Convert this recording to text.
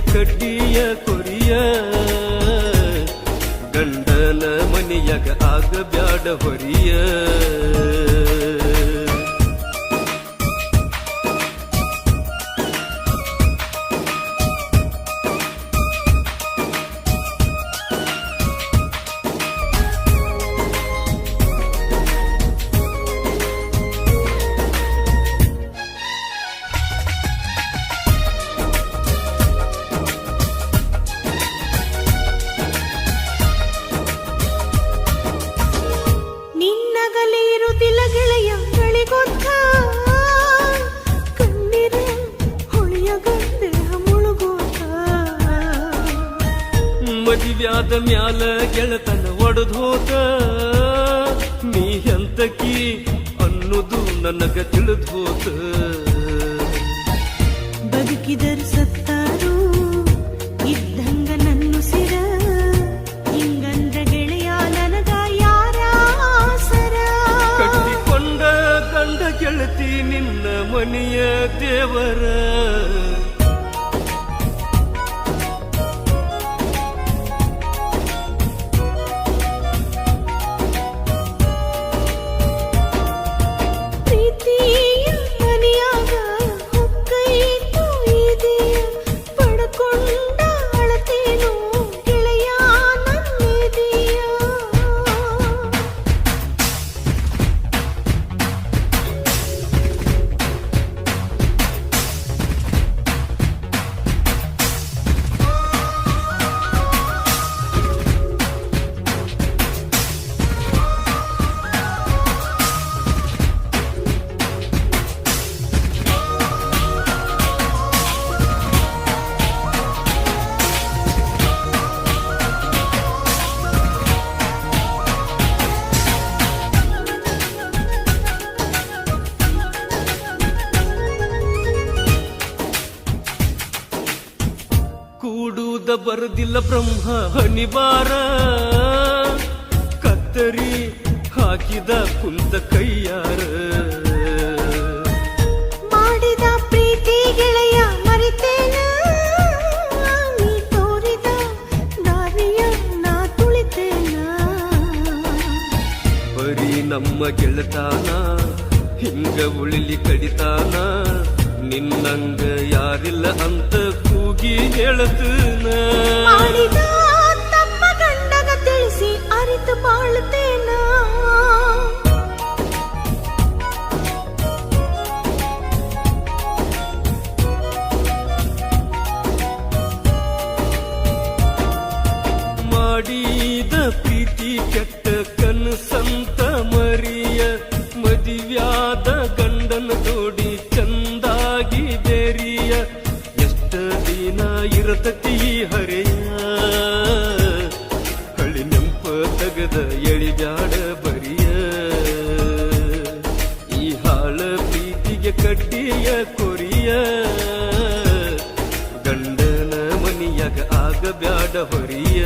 ಪ್ರೀತಿಗೆ ಕಡ್ಡಿಯ ಕೊರಿಯ ಗಂಡನ ಮನೆಯಾಗ ಆಗಬ್ಯಾಡ ಹೊರಿಯ ಮದುವ್ಯಾದ ಮ್ಯಾಲ ಗೆಳತನ ಒಡದೋತ ನೀ ಎಂತಕಿ ಅನ್ನೋದು ನನಗ ತಿಳಿದೋತ ಬದುಕಿದರು ಸತ್ತಾರು ಇದ್ದಂಗ ನನ್ನು ಸಿರ ಹಿಂಗಂದ್ರ ಗೆಳೆಯ ನನಗ ಯಾರ ಸರ ಕಟ್ಟಿಕೊಂಡ ಗಂಡ ಗೆಳತಿ ನಿನ್ನ ಮನೆಯ ದೇವರ ಕೂಡುವುದ ಬರದಿಲ್ಲ ಬ್ರಹ್ಮ ಹನಿವಾರ ಕತ್ತರಿ ಹಾಕಿದ ಕುಂತ ಕೈಯಾರ ಮಾಡಿದ ಪ್ರೀತಿ ಗೆಳೆಯ ಮರಿತೇನ ನೀ ತೋರಿದ ದಾರಿಯ ನಾ ತುಳಿತೇನ ಬರೀ ನಮ್ಮ ಗೆಳತಾನ ಹಿಂಗ ಉಳಿಲಿ ಕಡಿತಾನ ನಿನ್ನಂಗ ಯಾರಿಲ್ಲ ಅಂತ ಕೂಗಿ ಹೇಳತನ ಮಾಡಿದ ತಮ್ಮ ಗಂಡಗ ತಿಳಿಸಿ ಅರಿತು ಬಾಳುತ್ತೇನ ಮಾಡಿದ ಪ್ರೀತಿ ಕೆಟ್ಟ ಕನಸಂತ ಮರಿಯ ಮದುವ್ಯಾದ ಗಂಡನ ಜೋಡಿ ಚಂದಾಗಿ ಬೇರಿಯ ಎಷ್ಟ ದಿನ ಇರತತಿ ಹರೆಯ ಹಳಿ ನೆಂಪ ತಗದ ಎಳಿಬ್ಯಾಡ ಬರಿಯ ಈ ಹಾಳ ಪ್ರೀತಿಗೆ ಕಡ್ಡಿಯ ಕೊರಿಯ ಗಂಡನ ಮನೆಯಾಗ ಆಗಬ್ಯಾಡ ಹೊರಿಯ